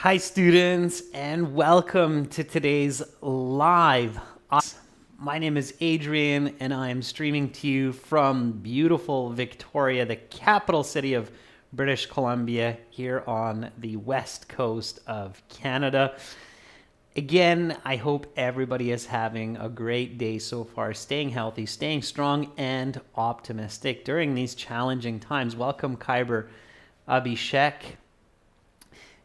Hi students, and welcome to today's live. My name is Adrian and I am streaming to you from beautiful Victoria, the capital city of British Columbia, here on the west coast of Canada. Again, I hope everybody is having a great day so far, staying healthy, staying strong, and optimistic during these challenging times. Welcome, Khyber Abhishek.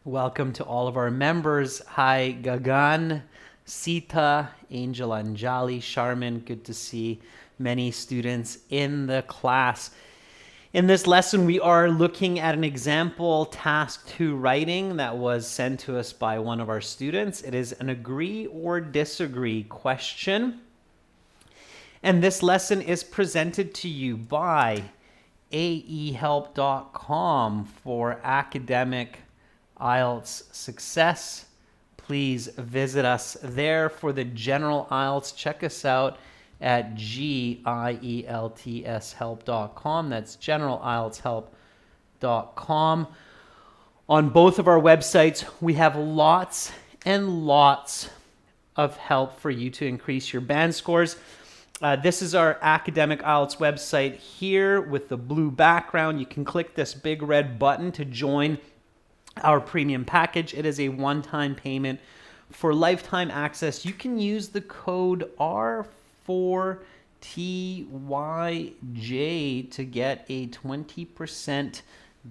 Welcome to all of our members. Hi, Gagan, Sita, Angel Anjali, Sharman. Good to see many students in the class. In this lesson, we are looking at an example task 2 writing that was sent to us by one of our students. It is an agree or disagree question. And this lesson is presented to you by aehelp.com for academic IELTS success. Please visit us there. For the general IELTS, check us out at gieltshelp.com. That's generalieltshelp.com. On both of our websites, we have lots and lots of help for you to increase your band scores. This is our academic IELTS website here with the blue background. You can click this big red button to join our premium package. It is a one-time payment for lifetime access. You can use the code R4TYJ to get a 20%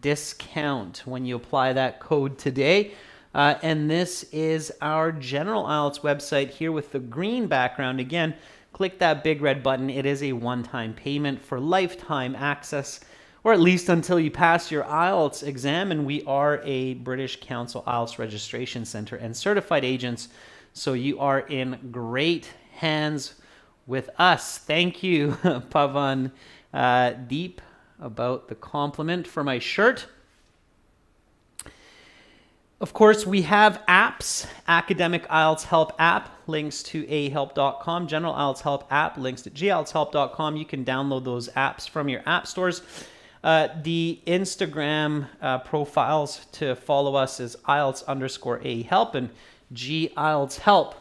discount when you apply that code today. And this is our general IELTS website here with the green background. Again, click that big red button. It is a one-time payment for lifetime access, or at least until you pass your IELTS exam. And we are a British Council IELTS Registration Center and certified agents, so you are in great hands with us. Thank you, Pavan Deep, about the compliment for my shirt. Of course, we have apps. Academic IELTS Help app, links to ahelp.com. General IELTS Help app, links to gieltshelp.com. You can download those apps from your app stores. The Instagram profiles to follow us is IELTS_ahelp and gieltshelp.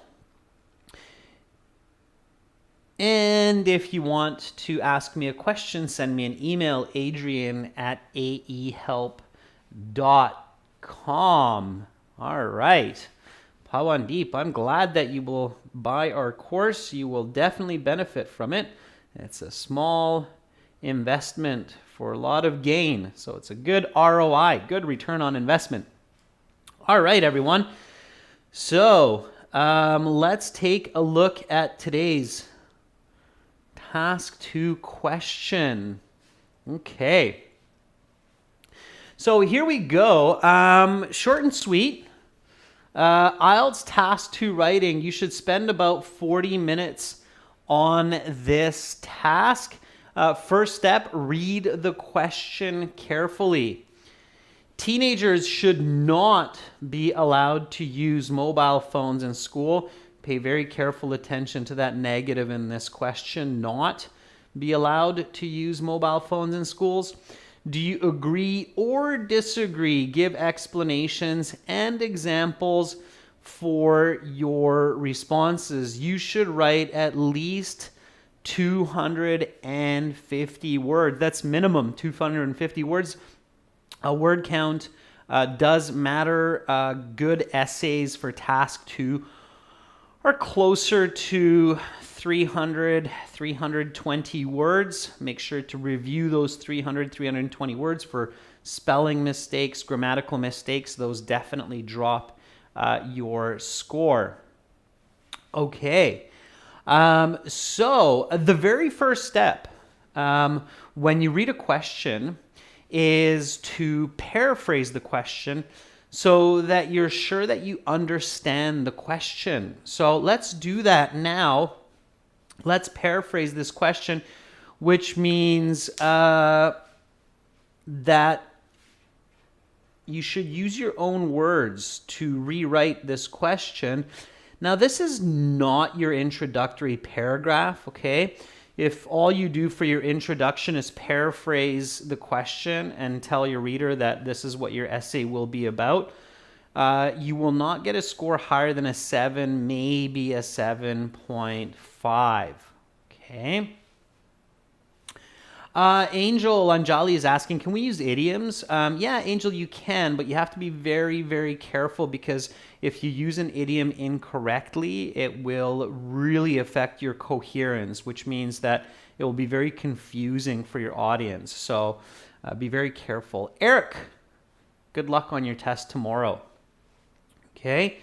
And if you want to ask me a question, send me an email, adrian@aehelp.com. All right. Pawandeep, I'm glad that you will buy our course. You will definitely benefit from it. It's a small investment for a lot of gain. So it's a good ROI, good return on investment. All right, everyone. So let's take a look at today's task 2 question. Okay. So here we go. Short and sweet. IELTS task 2 writing. You should spend about 40 minutes on this task. First step, read the question carefully. Teenagers should not be allowed to use mobile phones in school. Pay very careful attention to that negative in this question. Not be allowed to use mobile phones in schools. Do you agree or disagree? Give explanations and examples for your responses. You should write at least 250 words. That's minimum 250 words. A word count does matter. Good essays for task 2 are closer to 300, 320 words. Make sure to review those 300, 320 words for spelling mistakes, grammatical mistakes. Those definitely drop your score. Okay. So the very first step when you read a question is to paraphrase the question so that you're sure that you understand the question. So let's do that now. Let's paraphrase this question, which means that you should use your own words to rewrite this question. Now, this is not your introductory paragraph, okay? If all you do for your introduction is paraphrase the question and tell your reader that this is what your essay will be about, you will not get a score higher than a 7, maybe a 7.5. Okay. Angel Anjali is asking, can we use idioms? Yeah, Angel, you can, but you have to be very, very careful, because if you use an idiom incorrectly, it will really affect your coherence, which means that it will be very confusing for your audience. So be very careful. Eric, good luck on your test tomorrow. Okay.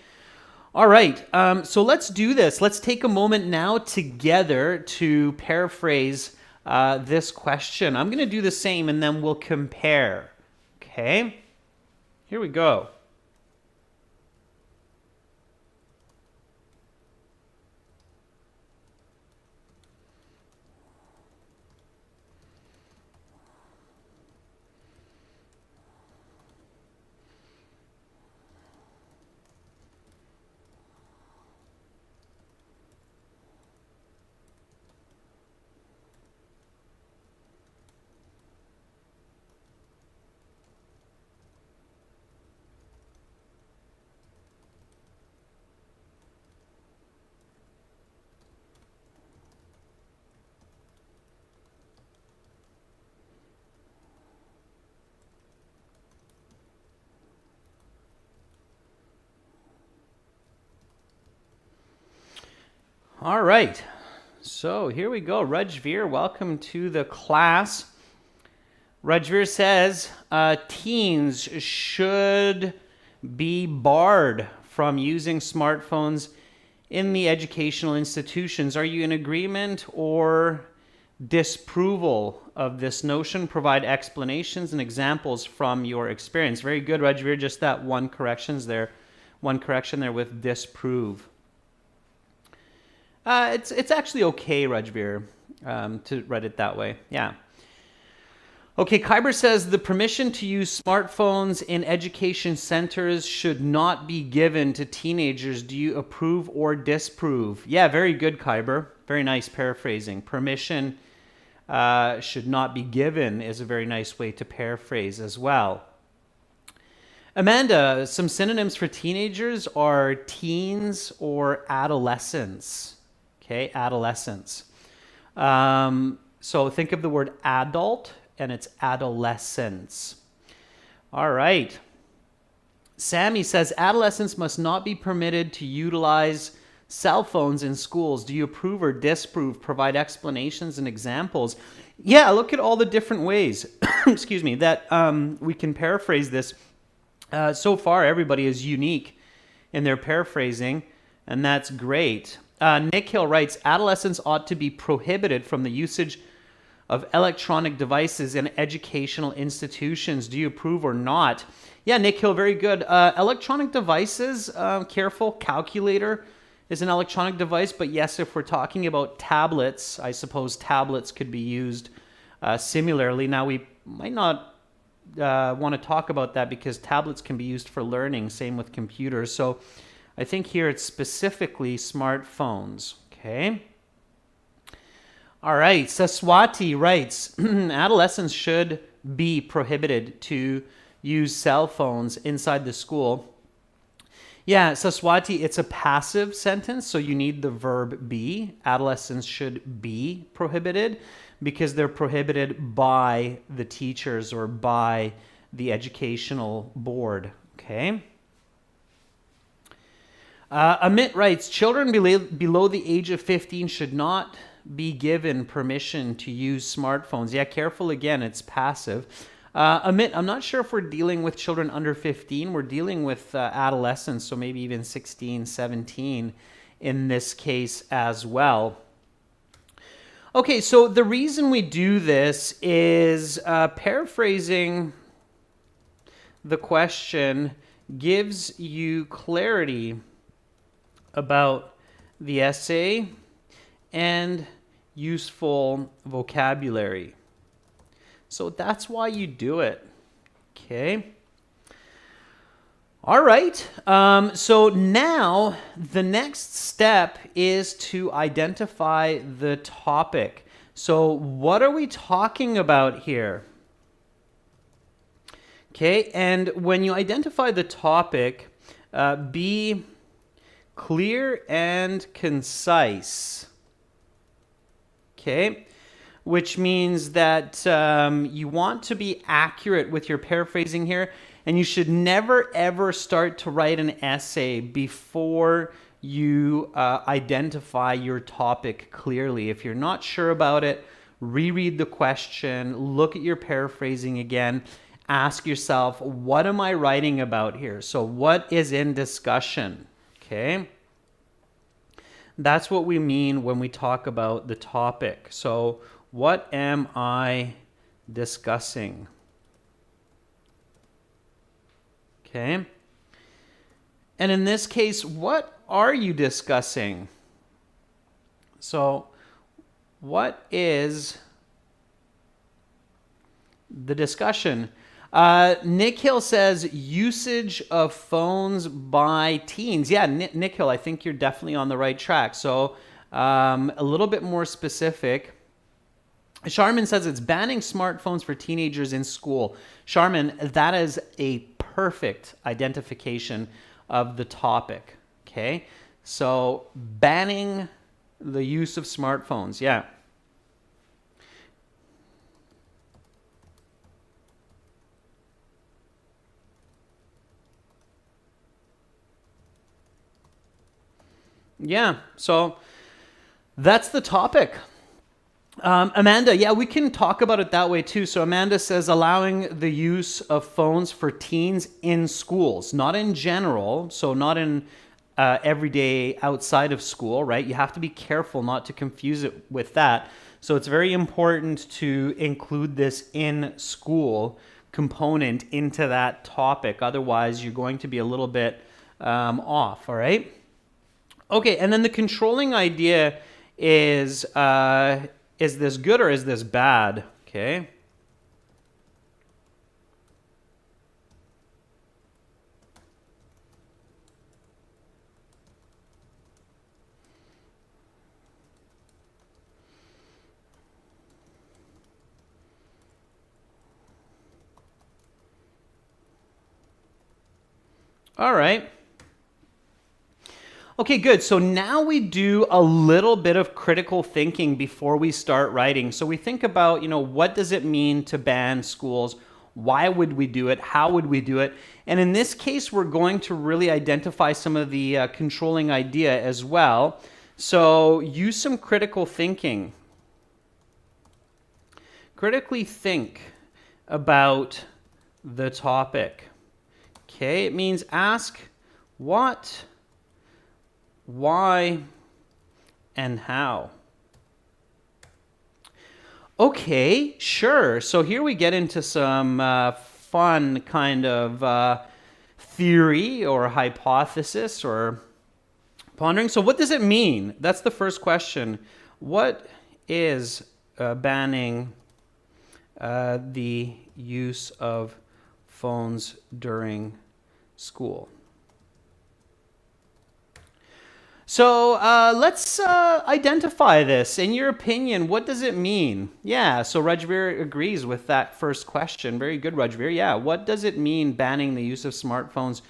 All right. So let's do this. Let's take a moment now together to paraphrase this question. I'm going to do the same and then we'll compare. Okay. Here we go. All right, so here we go. Rajveer, welcome to the class. Rajveer says, teens should be barred from using smartphones in the educational institutions. Are you in agreement or disapproval of this notion? Provide explanations and examples from your experience. Very good, Rajveer. Just that one correction there with disprove. It's actually okay, Rajveer, to write it that way. Yeah. Okay, Kyber says the permission to use smartphones in education centers should not be given to teenagers. Do you approve or disprove? Yeah, very good, Kyber. Very nice paraphrasing. Permission should not be given is a very nice way to paraphrase as well. Amanda, some synonyms for teenagers are teens or adolescents. Okay, adolescence. So think of the word adult, and it's adolescence. All right. Sammy says, adolescents must not be permitted to utilize cell phones in schools. Do you approve or disapprove? Provide explanations and examples. Yeah, look at all the different ways, excuse me, that we can paraphrase this. So far, everybody is unique in their paraphrasing, and that's great. Nick Hill writes, adolescents ought to be prohibited from the usage of electronic devices in educational institutions. Do you approve or not? Yeah, Nick Hill, very good. Electronic devices, careful. Calculator is an electronic device, but yes, if we're talking about tablets, I suppose tablets could be used similarly. Now, we might not want to talk about that because tablets can be used for learning, same with computers. So I think here it's specifically smartphones, okay? All right, Saswati writes, adolescents should be prohibited to use cell phones inside the school. Yeah, Saswati, it's a passive sentence, so you need the verb be. Adolescents should be prohibited because they're prohibited by the teachers or by the educational board, okay? Amit writes, children below the age of 15 should not be given permission to use smartphones. Yeah, careful again, it's passive. Amit, I'm not sure if we're dealing with children under 15. We're dealing with adolescents, so maybe even 16, 17 in this case as well. Okay, so the reason we do this is paraphrasing the question gives you clarity about the essay and useful vocabulary. So that's why you do it. Okay. All right. So now the next step is to identify the topic. So what are we talking about here? Okay. And when you identify the topic, Be clear and concise. Okay, which means that you want to be accurate with your paraphrasing here, and you should never ever start to write an essay before you identify your topic clearly. If you're not sure about it, reread the question, look at your paraphrasing again, ask yourself, what am I writing about here? So what is in discussion? Okay. That's what we mean when we talk about the topic. So what am I discussing? Okay. And in this case, what are you discussing? So what is the discussion? Nick Hill says usage of phones by teens. Yeah, Nick Hill, I think you're definitely on the right track. So a little bit more specific. Charmin says it's banning smartphones for teenagers in school. Charmin, that is a perfect identification of the topic. Okay, so banning the use of smartphones. Yeah. Yeah, so that's the topic. Amanda, yeah, we can talk about it that way too. So Amanda says allowing the use of phones for teens in schools, not in general, so not in every day outside of school, right? You have to be careful not to confuse it with that. So it's very important to include this in school component into that topic. Otherwise, you're going to be a little bit off, all right? Okay, and then the controlling idea is this good or is this bad? Okay. All right. Okay, good. So now we do a little bit of critical thinking before we start writing. So we think about, what does it mean to ban schools? Why would we do it? How would we do it? And in this case, we're going to really identify some of the controlling idea as well. So use some critical thinking. Critically think about the topic. Okay, it means ask what, why, and how. Okay, sure. So here we get into some fun kind of theory or hypothesis or pondering. So what does it mean? That's the first question. What is banning the use of phones during school? So let's identify this. In your opinion, what does it mean? Yeah, so Rajveer agrees with that first question. Very good, Rajveer. Yeah, what does it mean banning the use of smartphones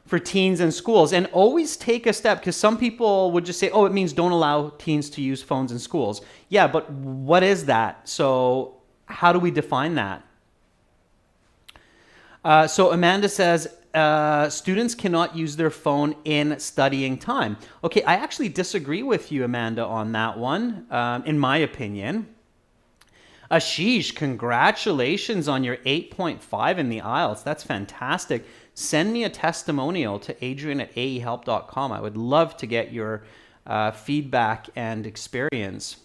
for teens in schools? And always take a step, because some people would just say, oh, it means don't allow teens to use phones in schools. Yeah, but what is that? So how do we define that? So Amanda says, students cannot use their phone in studying time. Okay, I actually disagree with you, Amanda, on that one, in my opinion. Ashish, congratulations on your 8.5 in the IELTS. That's fantastic. Send me a testimonial to adrian@aehelp.com. I would love to get your feedback and experience.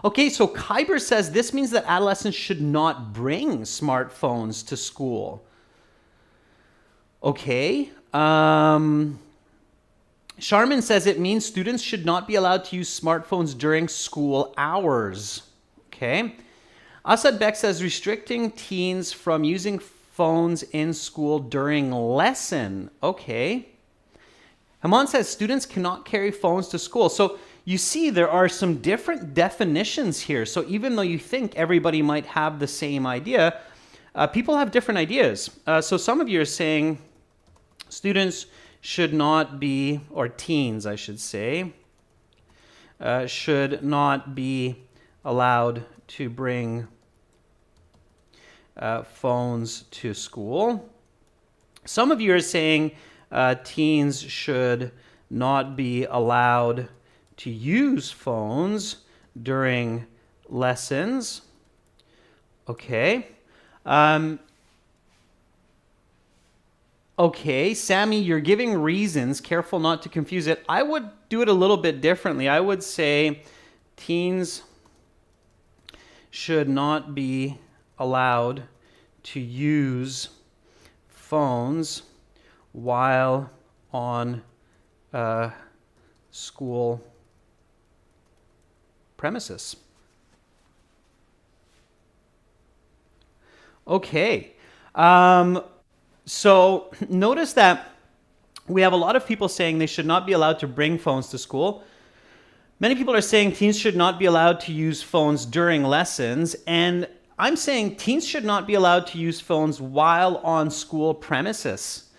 Okay, so Kyber says this means that adolescents should not bring smartphones to school. Okay. Sharman says it means students should not be allowed to use smartphones during school hours. Okay. Asad Beck says restricting teens from using phones in school during lesson. Okay. Haman says students cannot carry phones to school. So you see there are some different definitions here. So even though you think everybody might have the same idea, people have different ideas. So some of you are saying Students should not be, or teens, I should say, should not be allowed to bring phones to school. Some of you are saying teens should not be allowed to use phones during lessons. Okay. Okay, Sammy, you're giving reasons. Careful not to confuse it. I would do it a little bit differently. I would say teens should not be allowed to use phones while on school premises. Okay. So notice that we have a lot of people saying they should not be allowed to bring phones to school. Many people are saying teens should not be allowed to use phones during lessons. And I'm saying teens should not be allowed to use phones while on school premises.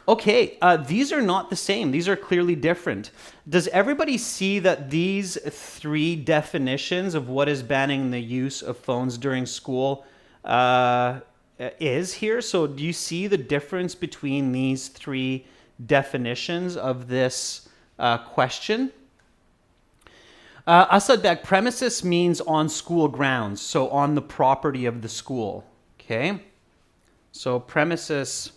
Okay, these are not the same. These are clearly different. Does everybody see that these three definitions of what is banning the use of phones during school is here? So do you see the difference between these three definitions of this question? Asadbek, premises means on school grounds, so on the property of the school. Okay, so premises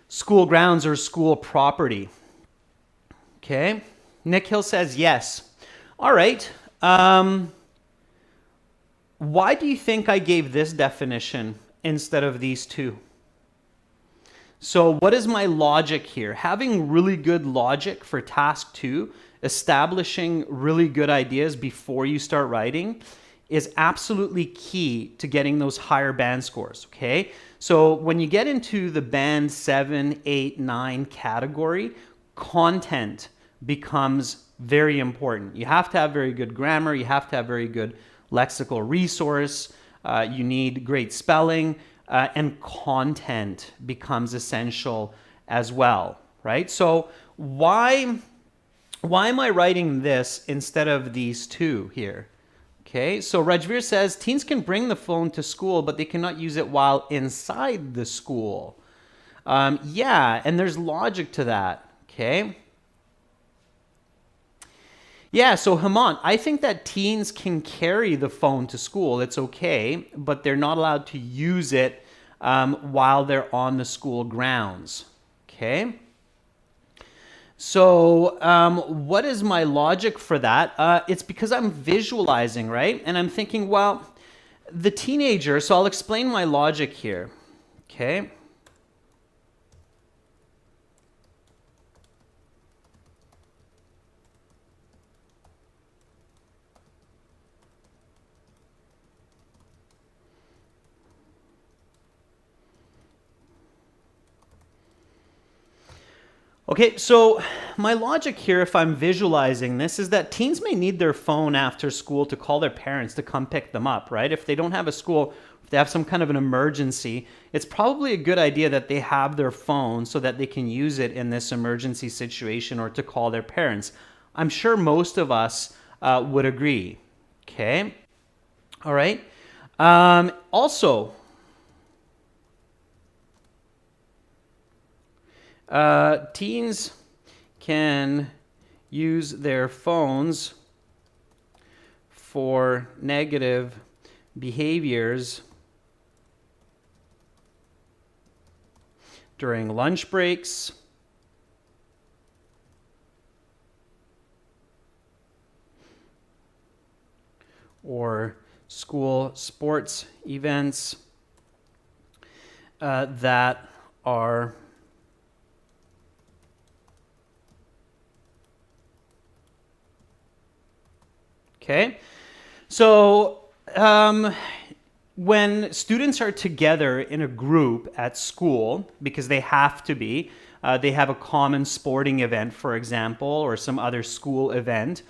school grounds or school property. Okay, Nick Hill says yes. All right. Why do you think I gave this definition instead of these two? So what is my logic here? Having really good logic for task 2, establishing really good ideas before you start writing, is absolutely key to getting those higher band scores, okay? So when you get into the band 7, 8, 9 category, content becomes very important. You have to have very good grammar, you have to have very good lexical resource, you need great spelling, and content becomes essential as well, right? So why am I writing this instead of these two here? Okay, so Rajveer says teens can bring the phone to school, but they cannot use it while inside the school. Yeah, and there's logic to that, okay? Yeah, so Hemant, I think that teens can carry the phone to school. It's okay, but they're not allowed to use it while they're on the school grounds, okay? So what is my logic for that? It's because I'm visualizing, right? And I'm thinking, well, the teenager, so I'll explain my logic here, okay? Okay, so my logic here, if I'm visualizing this, is that teens may need their phone after school to call their parents to come pick them up, right? If they don't have a school, if they have some kind of an emergency, it's probably a good idea that they have their phone so that they can use it in this emergency situation or to call their parents. I'm sure most of us would agree, okay? All right. Also, teens can use their phones for negative behaviors during lunch breaks, or school sports events that are okay. So when students are together in a group at school, because they have to be, they have a common sporting event, for example, or some other school event,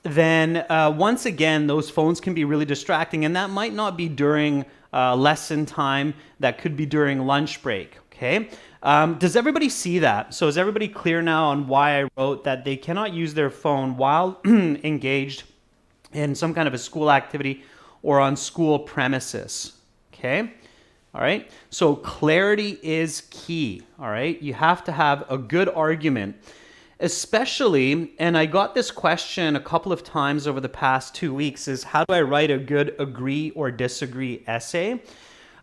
then once again, those phones can be really distracting, and that might not be during lesson time. That could be during lunch break, okay? Does everybody see that? So is everybody clear now on why I wrote that they cannot use their phone while engaged in some kind of a school activity or on school premises, okay? All right, so clarity is key, all right? You have to have a good argument, especially, and I got this question a couple of times over the past 2 weeks, is how do I write a good agree or disagree essay?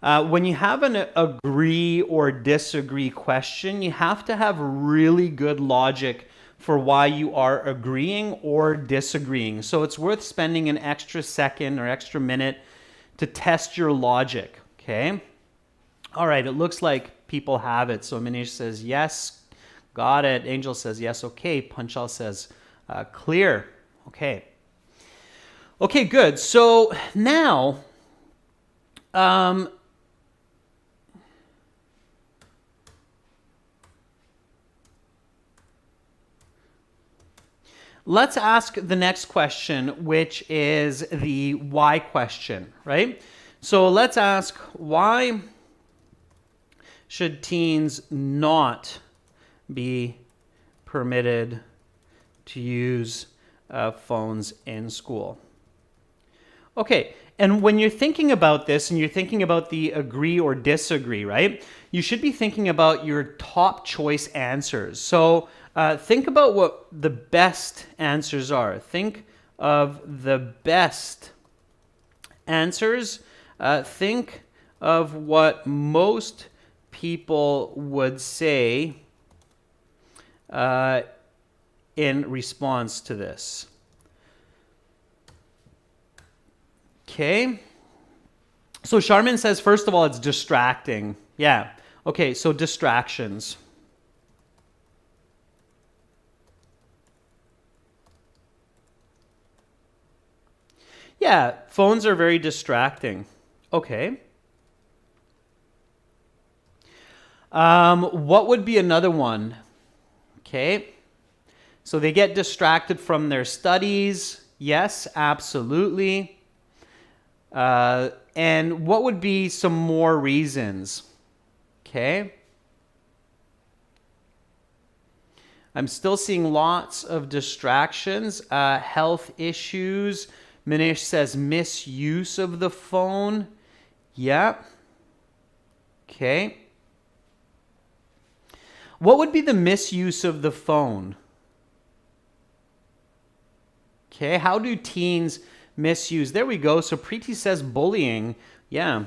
When you have an agree or disagree question, you have to have really good logic for why you are agreeing or disagreeing. So it's worth spending an extra second or extra minute to test your logic, okay? All right, it looks like people have it. So Manish says, yes, got it. Angel says, yes, okay. Panchal says, clear. Okay. Okay, good. So now, let's ask the next question, which is the why question, right? So let's ask, why should teens not be permitted to use phones in school? Okay, and when you're thinking about this and you're thinking about the agree or disagree, right? You should be thinking about your top choice answers. So think about what the best answers are. Think of the best answers. Think of what most people would say in response to this. Okay. So Charmin says, first of all, it's distracting. Yeah. Okay, so distractions. Yeah, phones are very distracting. Okay. What would be another one? Okay. So they get distracted from their studies. Yes, absolutely. And what would be some more reasons? Okay. I'm still seeing lots of distractions. Health issues. Manish says misuse of the phone. Yeah. Okay. What would be the misuse of the phone? Okay, how do teens misuse? There we go. So Preeti says bullying. Yeah.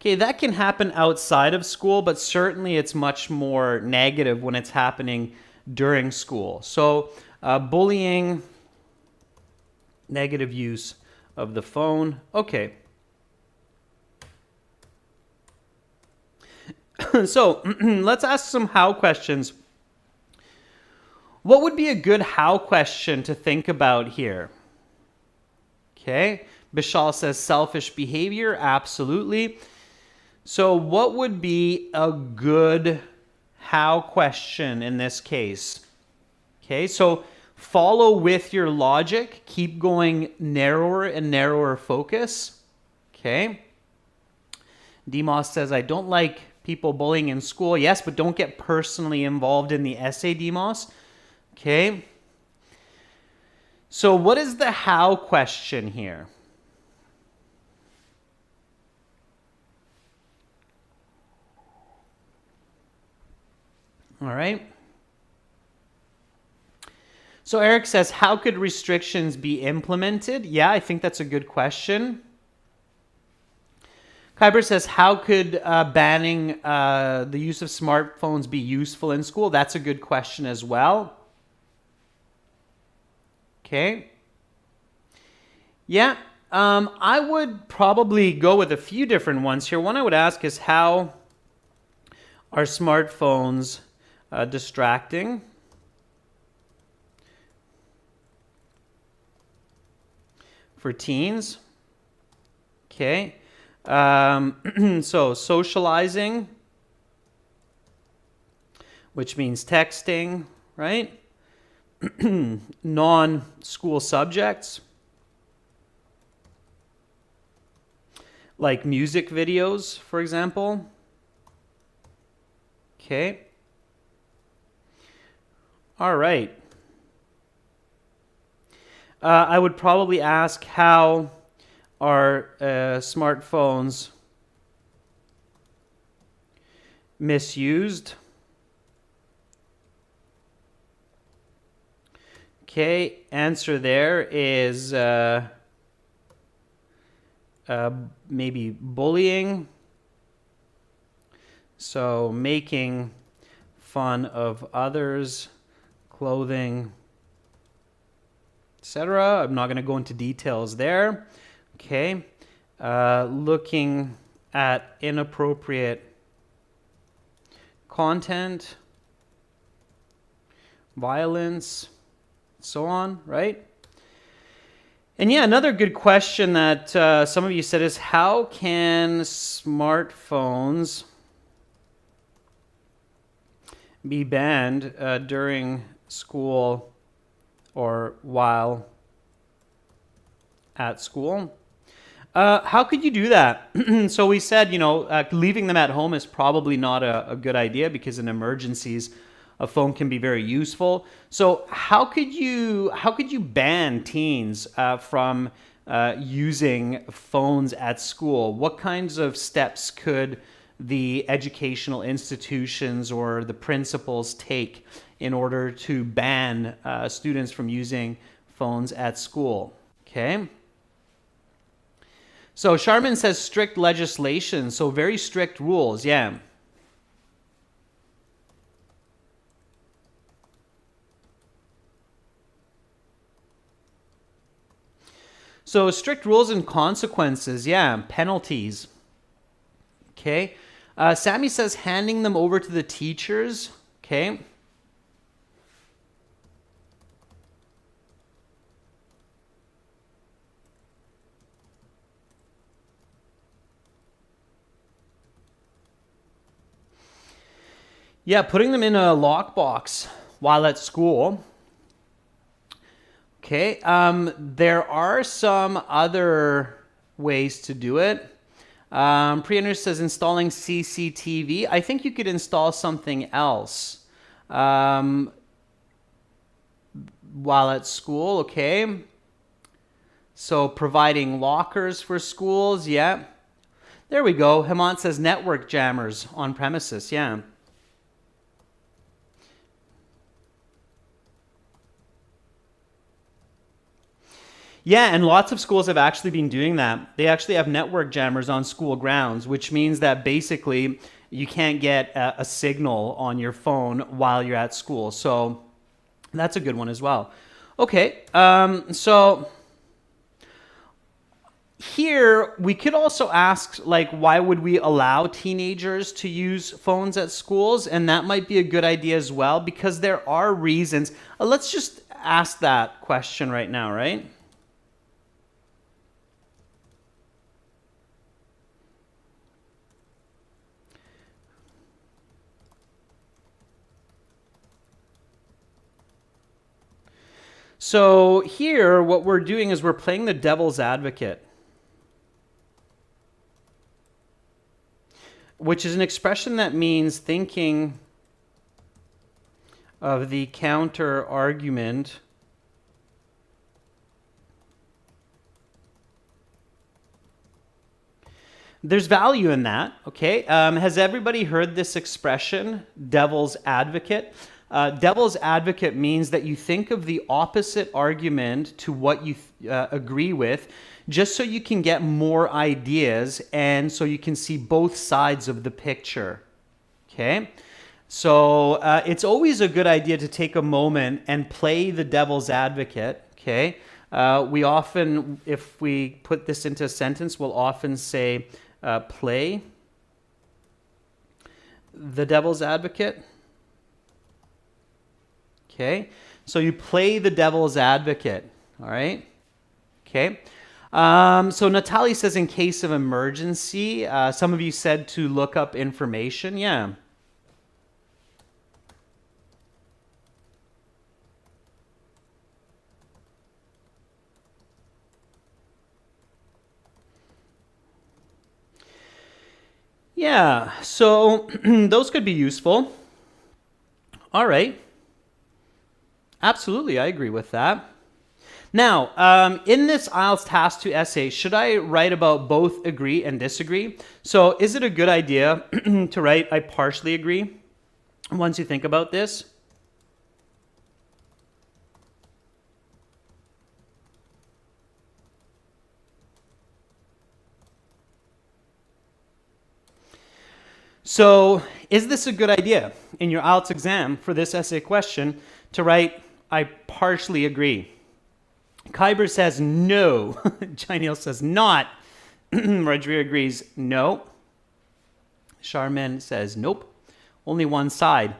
Okay, that can happen outside of school, but certainly it's much more negative when it's happening during school. So bullying, negative use of the phone. Okay. So let's ask some how questions. What would be a good how question to think about here? Okay. Bishal says selfish behavior. Absolutely. So what would be a good how question in this case? Okay. So follow with your logic. Keep going narrower and narrower focus. Okay. Demos says, I don't like people bullying in school. Yes, but don't get personally involved in the essay, Demos. Okay. So what is the how question here? All right. So Eric says, how could restrictions be implemented? Yeah, I think that's a good question. Kyber says, how could banning the use of smartphones be useful in school? That's a good question as well. Okay. Yeah, I would probably go with a few different ones here. One I would ask is, how are smartphones distracting? For teens? Okay. So socializing. which means texting, right? Non-school subjects, like music videos, for example. Okay. All right. I would probably ask, how are smartphones misused? Okay, answer there is maybe bullying. So making fun of others, clothing, etc. I'm not going to go into details there. Okay, looking at inappropriate content, violence, so on, right? And yeah, another good question that some of you said is, how can smartphones be banned during school or while at school? How could you do that? So we said, leaving them at home is probably not a good idea, because in emergencies, a phone can be very useful. So how could you ban teens from using phones at school? What kinds of steps could the educational institutions or the principals take in order to ban students from using phones at school? Okay. So Sharman says strict legislation, so very strict rules, yeah. So strict rules and consequences, yeah, penalties. Okay. Sammy says handing them over to the teachers, okay. Yeah, putting them in a lockbox while at school. Okay, there are some other ways to do it. Pre-Ender says installing CCTV. I think you could install something else while at school, okay? So providing lockers for schools, yeah. There we go. Hemant says network jammers on premises, yeah. Yeah, and lots of schools have actually been doing that. They actually have network jammers on school grounds, which means that basically you can't get a signal on your phone while you're at school. So that's a good one as well. Okay, so here we could also ask, like, why would we allow teenagers to use phones at schools? And that might be a good idea as well, because there are reasons. Let's just ask that question right now, right? So here, what we're doing is we're playing the devil's advocate, which is an expression that means thinking of the counter argument There's value in that, okay? Has everybody heard this expression, devil's advocate? Devil's advocate means that you think of the opposite argument to what you agree with, just so you can get more ideas and so you can see both sides of the picture, okay? So it's always a good idea to take a moment and play the devil's advocate, okay? We often, if we put this into a sentence, we'll often say, play the devil's advocate. Okay, so you play the devil's advocate, all right? Okay, so Natalie says in case of emergency, some of you said to look up information, yeah. Yeah, so those could be useful. All right. Absolutely, I agree with that. Now, in this IELTS Task 2 essay, should I write about both agree and disagree? So is it a good idea to write I partially agree once you think about this? So is this a good idea in your IELTS exam for this essay question to write I partially agree? Kyber says no. Jainil says not. Rodrigo agrees no. Charmin says nope. Only one side.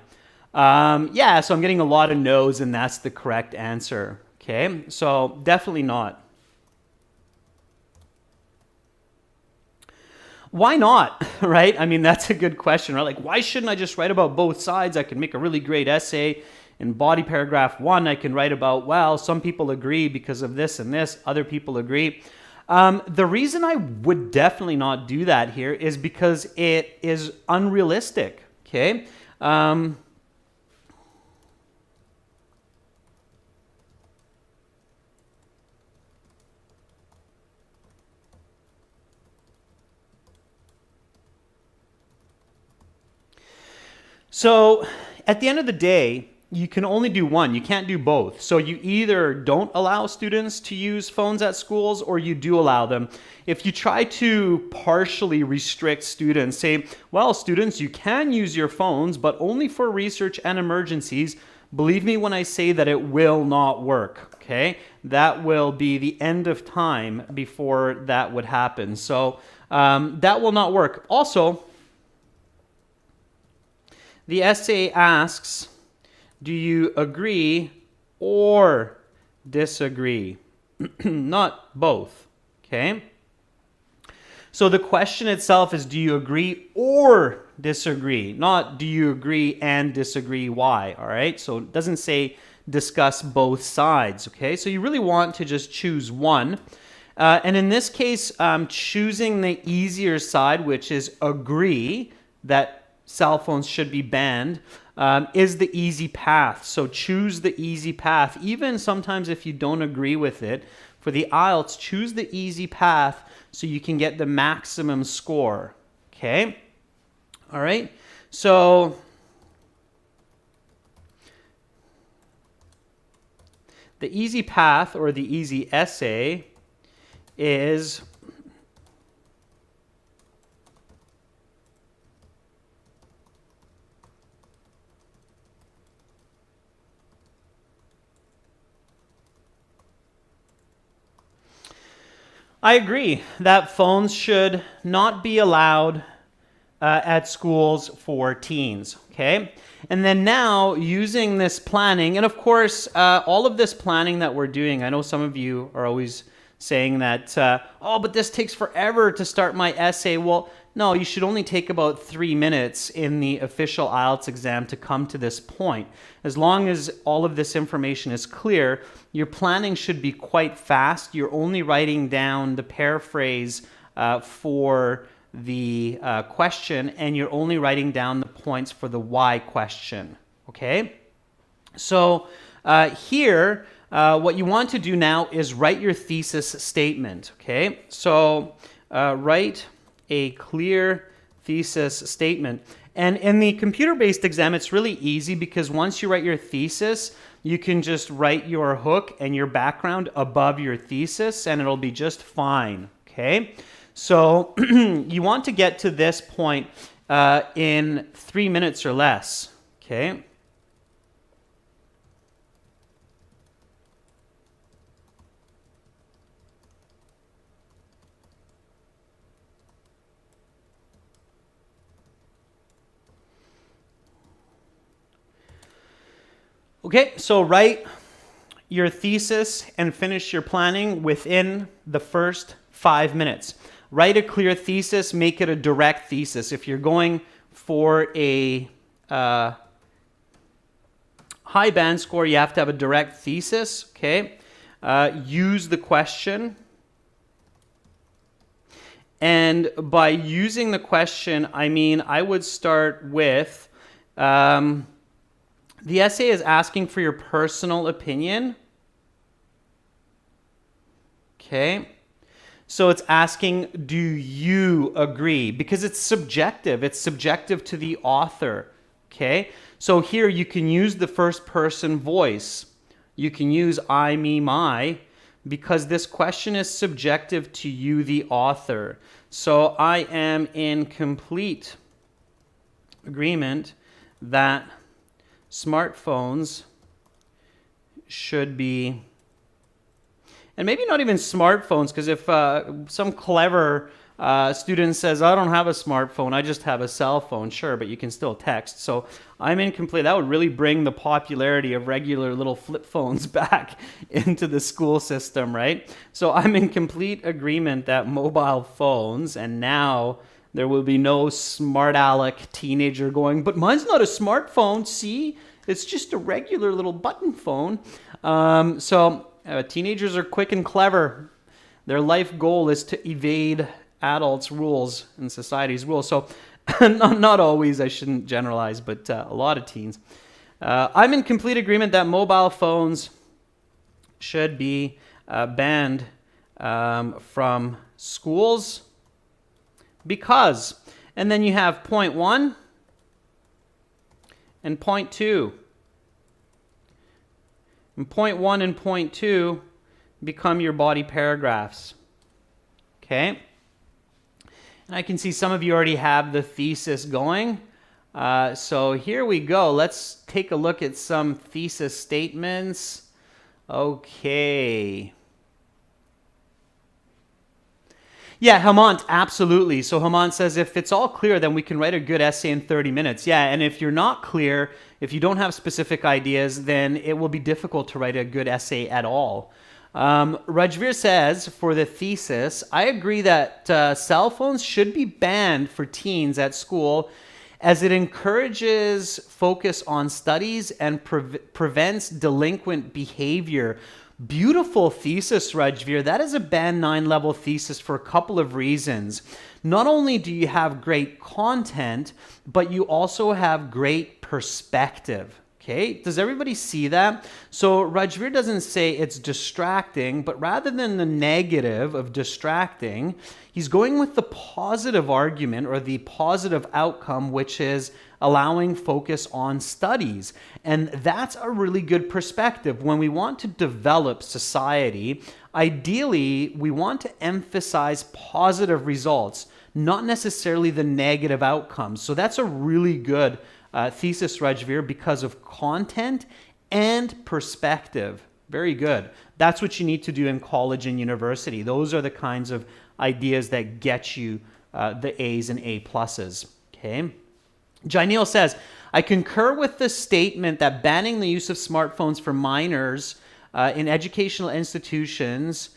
Yeah, so I'm getting a lot of no's, and that's the correct answer. Okay, so definitely not. Why not, right? I mean, that's a good question, right? Like, why shouldn't I just write about both sides? I could make a really great essay. In body paragraph 1, I can write about, well, some people agree because of this and this, other people agree. The reason I would definitely not do that here is because it is unrealistic, okay? So at the end of the day, you can only do one. You can't do both. So you either don't allow students to use phones at schools or you do allow them. If you try to partially restrict students, say, well, students, you can use your phones, but only for research and emergencies, believe me when I say that it will not work, okay? That will be the end of time before that would happen. So that will not work. Also, the essay asks, do you agree or disagree? Not both, okay? So the question itself is, do you agree or disagree? Not do you agree and disagree why, all right? So it doesn't say discuss both sides, okay? So you really want to just choose one. And in this case, choosing the easier side, which is agree that cell phones should be banned, is the easy path. So choose the easy path. Even sometimes if you don't agree with it, for the IELTS, choose the easy path so you can get the maximum score. Okay? All right? So the easy path or the easy essay is I agree that phones should not be allowed at schools for teens, okay? And then now using this planning, and of course, all of this planning that we're doing, I know some of you are always saying that, oh, but this takes forever to start my essay. Well, no, you should only take about 3 minutes in the official IELTS exam to come to this point. As long as all of this information is clear, your planning should be quite fast. You're only writing down the paraphrase for the question, and you're only writing down the points for the why question, okay? So here, what you want to do now is write your thesis statement, okay? So write a clear thesis statement. And in the computer-based exam, it's really easy because once you write your thesis, you can just write your hook and your background above your thesis and it'll be just fine, okay? So you want to get to this point in 3 minutes or less, okay? Okay, so write your thesis and finish your planning within the first 5 minutes. Write a clear thesis, make it a direct thesis. If you're going for a high band score, you have to have a direct thesis, okay? Use the question. And by using the question, I mean, I would start with, the essay is asking for your personal opinion. Okay. So it's asking, do you agree? Because it's subjective. It's subjective to the author. Okay. So here you can use the first person voice. You can use I, me, my, because this question is subjective to you, the author. So I am in complete agreement that smartphones should be, and maybe not even smartphones, because if some clever student says, I don't have a smartphone, I just have a cell phone, sure, but you can still text. So I'm incomplete. That would really bring the popularity of regular little flip phones back into the school system, right? So I'm in complete agreement that mobile phones, and now there will be no smart aleck teenager going, but mine's not a smartphone, see? It's just a regular little button phone. Teenagers are quick and clever. Their life goal is to evade adults' rules and society's rules. So not always, I shouldn't generalize, but a lot of teens. I'm in complete agreement that mobile phones should be banned from schools because, and then you have point 1 and point 2. And point 1 and point 2 become your body paragraphs. Okay? And I can see some of you already have the thesis going. So here we go. Let's take a look at some thesis statements. Okay. Yeah, Hemant, absolutely. So Hemant says, if it's all clear, then we can write a good essay in 30 minutes. Yeah, and if you're not clear, if you don't have specific ideas, then it will be difficult to write a good essay at all. Rajveer says, for the thesis, I agree that cell phones should be banned for teens at school as it encourages focus on studies and prevents delinquent behavior. Beautiful thesis, Rajveer. That is a Band 9 level thesis for a couple of reasons. Not only do you have great content, but you also have great perspective. Okay, does everybody see that? So Rajveer doesn't say it's distracting, but rather than the negative of distracting, he's going with the positive argument or the positive outcome, which is allowing focus on studies. And that's a really good perspective. When we want to develop society, ideally, we want to emphasize positive results, not necessarily the negative outcomes. So that's a really good thesis, Rajveer, because of content and perspective. Very good. That's what you need to do in college and university. Those are the kinds of ideas that get you the A's and A pluses. Okay. Jainil says, I concur with the statement that banning the use of smartphones for minors in educational institutions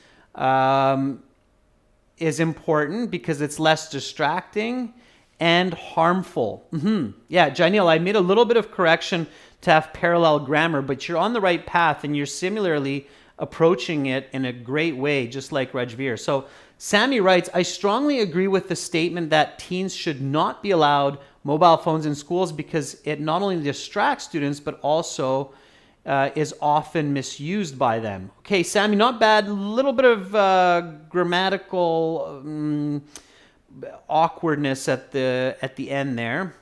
is important because it's less distracting and harmful. Yeah, Jainil, I made a little bit of correction to have parallel grammar, but you're on the right path and you're similarly approaching it in a great way, just like Rajveer. So Sammy writes, I strongly agree with the statement that teens should not be allowed mobile phones in schools because it not only distracts students, but also is often misused by them. Okay, Sammy, not bad. A little bit of grammatical awkwardness at the end there.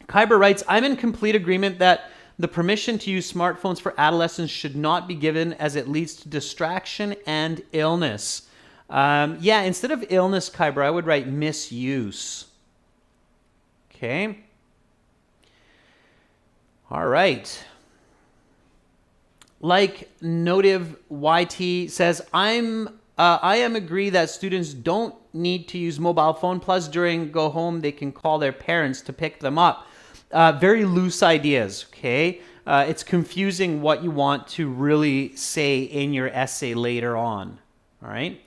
Kyber writes, I'm in complete agreement that the permission to use smartphones for adolescents should not be given as it leads to distraction and illness. Yeah, instead of illness, Kyber, I would write misuse. Okay. All right. Like Notive YT says, I am agree that students don't need to use mobile phone. Plus, during go home, they can call their parents to pick them up. Very loose ideas, okay? It's confusing what you want to really say in your essay later on, all right?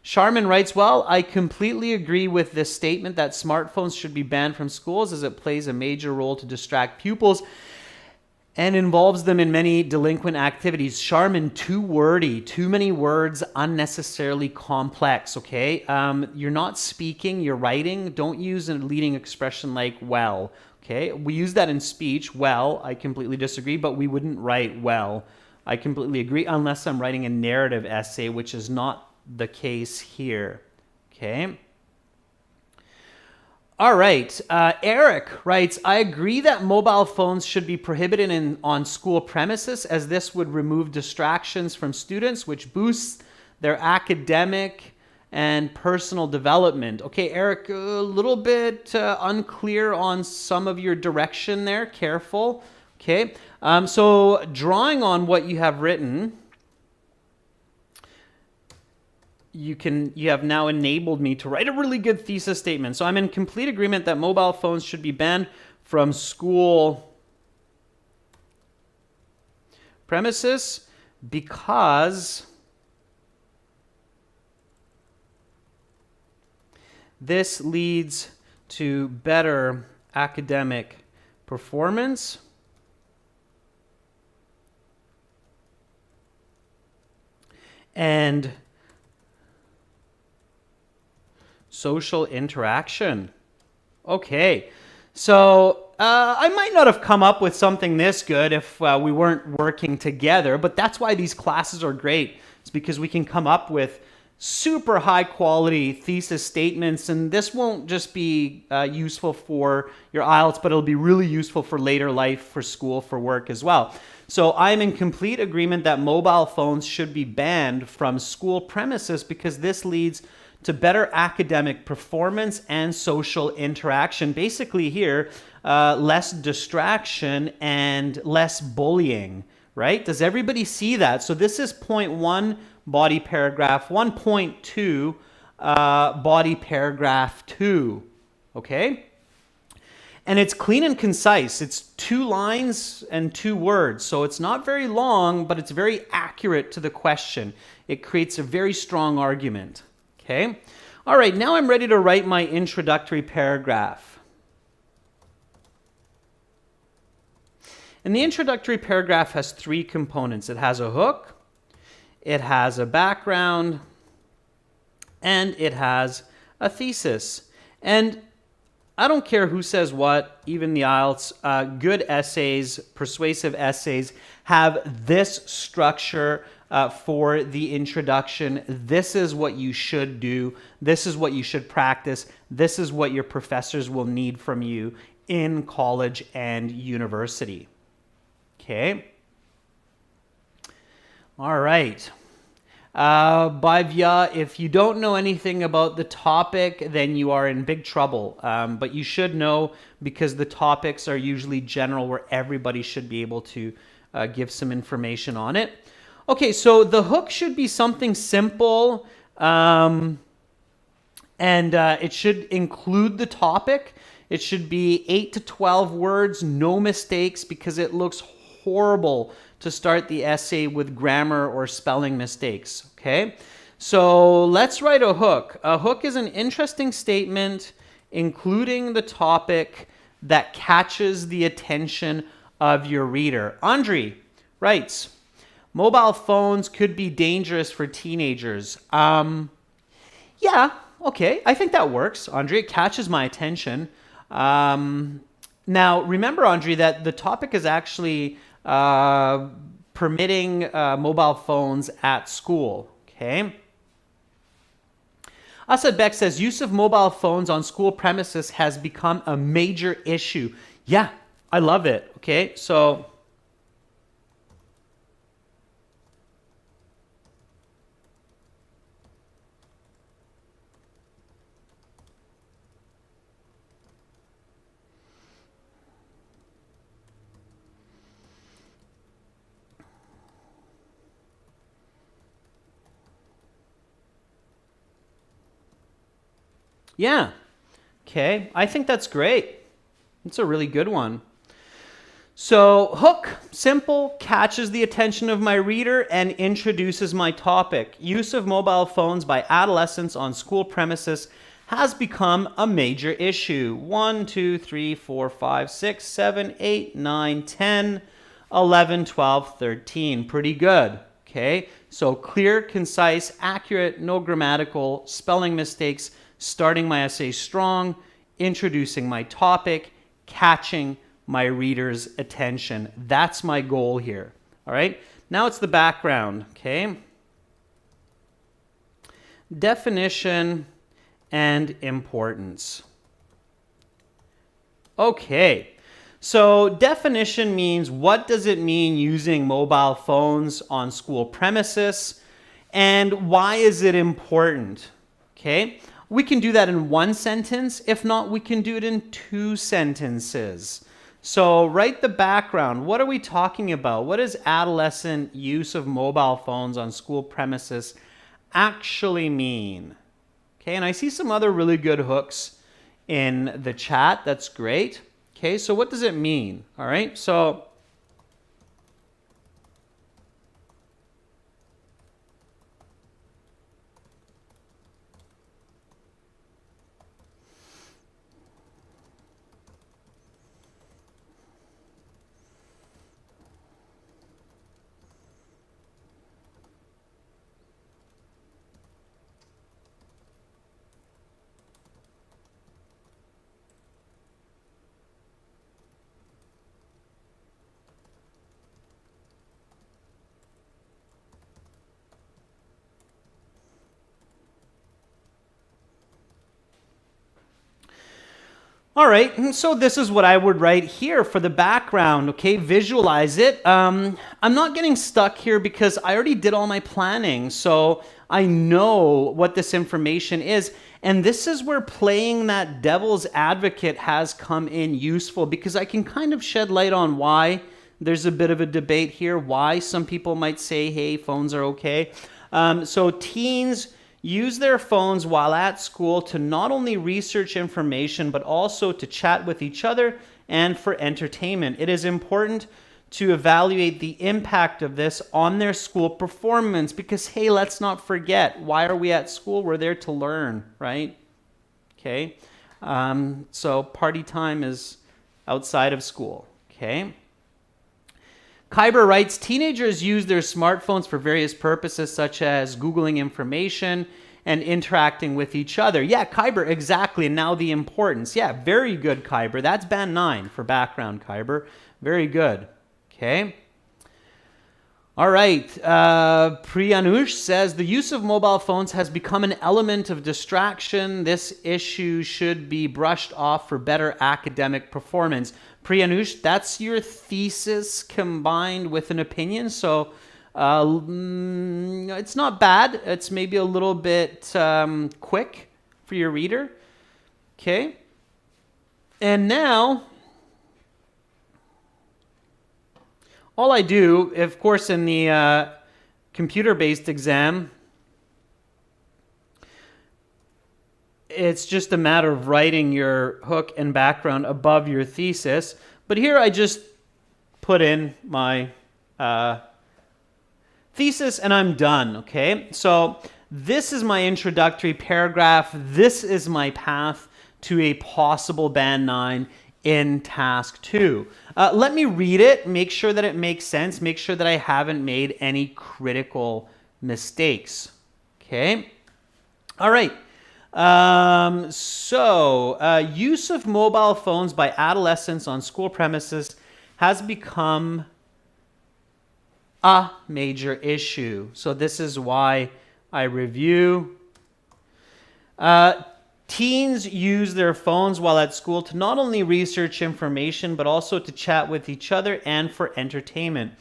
Sharman writes, well, I completely agree with this statement that smartphones should be banned from schools as it plays a major role to distract pupils. and involves them in many delinquent activities. Charmin, too wordy, too many words, unnecessarily complex, okay? You're not speaking, you're writing. Don't use a leading expression like well, okay? We use that in speech, well, I completely disagree, but we wouldn't write well. I completely agree, unless I'm writing a narrative essay, which is not the case here, okay? All right, Eric writes, I agree that mobile phones should be prohibited on school premises, as this would remove distractions from students, which boosts their academic and personal development. Okay, Eric, a little bit unclear on some of your direction there. Careful. Okay, so drawing on what you have written, you have now enabled me to write a really good thesis statement. So I'm in complete agreement that mobile phones should be banned from school premises because this leads to better academic performance and social interaction. Okay, so I might not have come up with something this good if we weren't working together, but that's why these classes are great. It's because we can come up with super high quality thesis statements, and this won't just be useful for your IELTS, but it'll be really useful for later life, for school, for work as well. So I'm in complete agreement that mobile phones should be banned from school premises because this leads to better academic performance and social interaction. Basically here, less distraction and less bullying, right? Does everybody see that? So this is point 1, body paragraph 1.2, body paragraph 2, okay? And it's clean and concise. It's 2 lines and 2 words. So it's not very long, but it's very accurate to the question. It creates a very strong argument. Okay. All right, now I'm ready to write my introductory paragraph. And the introductory paragraph has 3 components. It has a hook, it has a background, and it has a thesis. And I don't care who says what, even the IELTS, good essays, persuasive essays have this structure for the introduction. This is what you should do. This is what you should practice. This is what your professors will need from you in college and university. Okay. All right. Bhavya, if you don't know anything about the topic, then you are in big trouble. But you should know because the topics are usually general where everybody should be able to give some information on it. Okay, so the hook should be something simple, and it should include the topic. It should be 8 to 12 words, no mistakes, because it looks horrible to start the essay with grammar or spelling mistakes, okay? So let's write a hook. A hook is an interesting statement, including the topic that catches the attention of your reader. Andre writes, mobile phones could be dangerous for teenagers. Yeah, okay, I think that works, Andre. It catches my attention. Now, remember, Andre, that the topic is actually permitting mobile phones at school, okay? Asad Beck says, use of mobile phones on school premises has become a major issue. Yeah, I love it, okay? So yeah, okay, I think that's great. It's a really good one. So hook, simple, catches the attention of my reader and introduces my topic. Use of mobile phones by adolescents on school premises has become a major issue. 1, 2, 3, 4, 5, 6, 7, 8, 9, 10. 11, 12, 13. Pretty good. Okay, so clear, concise, accurate, no grammatical, spelling mistakes, starting my essay strong, introducing my topic, catching my reader's attention. That's my goal here. All right, now it's the background. Okay, definition and importance. Okay. So definition means, what does it mean using mobile phones on school premises, and why is it important? Okay, we can do that in one sentence. If not, we can do it in two sentences. So write the background. What are we talking about? What does adolescent use of mobile phones on school premises actually mean? Okay, and I see some other really good hooks in the chat. That's great. Okay, so what does it mean? All right, so all right, so this is what I would write here for the background, okay? Visualize it. I'm not getting stuck here because I already did all my planning, so I know what this information is. And this is where playing that devil's advocate has come in useful, because I can kind of shed light on why there's a bit of a debate here, why some people might say, hey, phones are okay. So teens use their phones while at school to not only research information, but also to chat with each other and for entertainment. It is important to evaluate the impact of this on their school performance, because, hey, let's not forget, why are we at school? We're there to learn, right? Okay. So party time is outside of school, okay? Kyber writes, teenagers use their smartphones for various purposes, such as Googling information and interacting with each other. Yeah, Kyber, exactly. And now the importance. Yeah, very good, Kyber. That's band 9 for background, Kyber. Very good. Okay. All right. Priyanush says, the use of mobile phones has become an element of distraction. This issue should be brushed off for better academic performance. Priyanush, that's your thesis combined with an opinion. So it's not bad. It's maybe a little bit quick for your reader. Okay. And now, all I do, of course, in the computer-based exam, it's just a matter of writing your hook and background above your thesis. But here I just put in my thesis and I'm done, okay? So this is my introductory paragraph. This is my path to a possible band 9 in task 2. Let me read it, make sure that it makes sense, make sure that I haven't made any critical mistakes, okay? All right. Use of mobile phones by adolescents on school premises has become a major issue. So this is why I review. Teens use their phones while at school to not only research information, but also to chat with each other and for entertainment.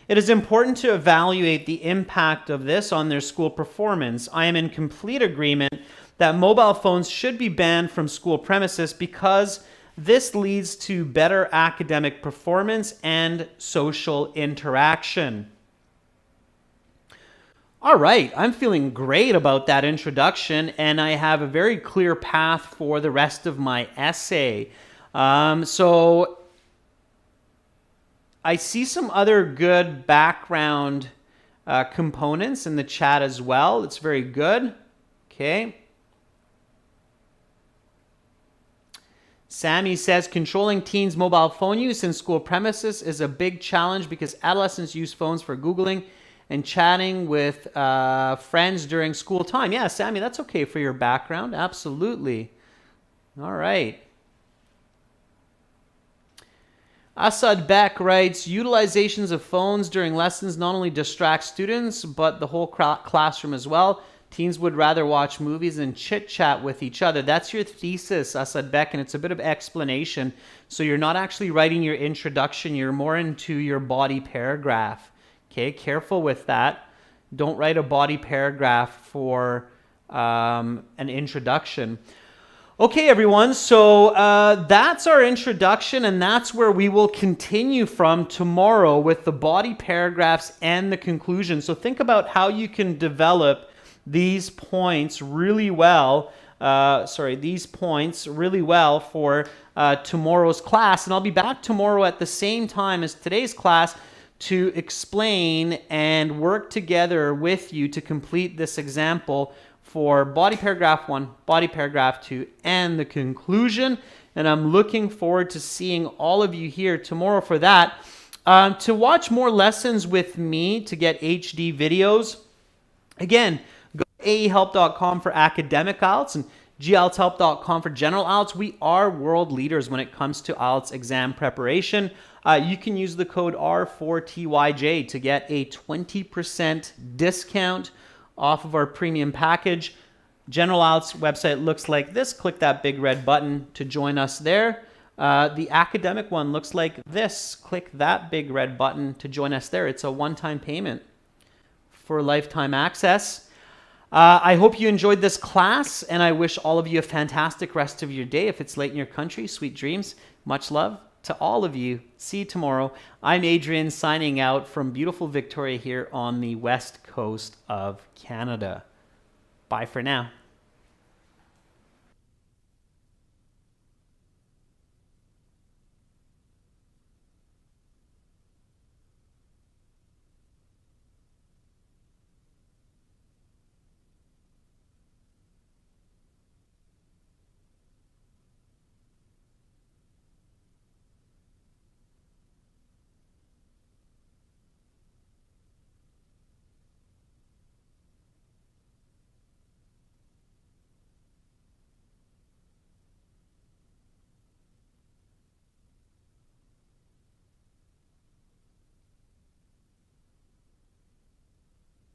It is important to evaluate the impact of this on their school performance. I am in complete agreement that mobile phones should be banned from school premises because this leads to better academic performance and social interaction. All right, I'm feeling great about that introduction, and I have a very clear path for the rest of my essay. So I see some other good background components in the chat as well. It's very good. Okay. Sammy says, controlling teens' mobile phone use in school premises is a big challenge because adolescents use phones for Googling and chatting with friends during school time. Yeah, Sammy, that's okay for your background. Absolutely. All right. Asad Beck writes, utilizations of phones during lessons not only distract students, but the whole classroom as well. Teens would rather watch movies and chit-chat with each other. That's your thesis, Asad Beck, and it's a bit of explanation. So you're not actually writing your introduction. You're more into your body paragraph. Okay, careful with that. Don't write a body paragraph for an introduction. Okay, everyone, so that's our introduction, and that's where we will continue from tomorrow with the body paragraphs and the conclusion. So think about how you can develop these points really well, these points really well for tomorrow's class. And I'll be back tomorrow at the same time as today's class to explain and work together with you to complete this example for body paragraph 1, body paragraph 2, and the conclusion. And I'm looking forward to seeing all of you here tomorrow for that. To watch more lessons with me, to get HD videos, again, go to aehelp.com for academic IELTS and gltshelp.com for general IELTS. We are world leaders when it comes to IELTS exam preparation. You can use the code R4TYJ to get a 20% discount off of our premium package. General IELTS website looks like this. Click that big red button to join us there. The academic one looks like this. Click that big red button to join us there. It's a one-time payment for lifetime access. I hope you enjoyed this class, and I wish all of you a fantastic rest of your day. If it's late in your country, sweet dreams. Much love to all of you. See you tomorrow. I'm Adrian, signing out from beautiful Victoria here on the west coast of Canada. Bye for now.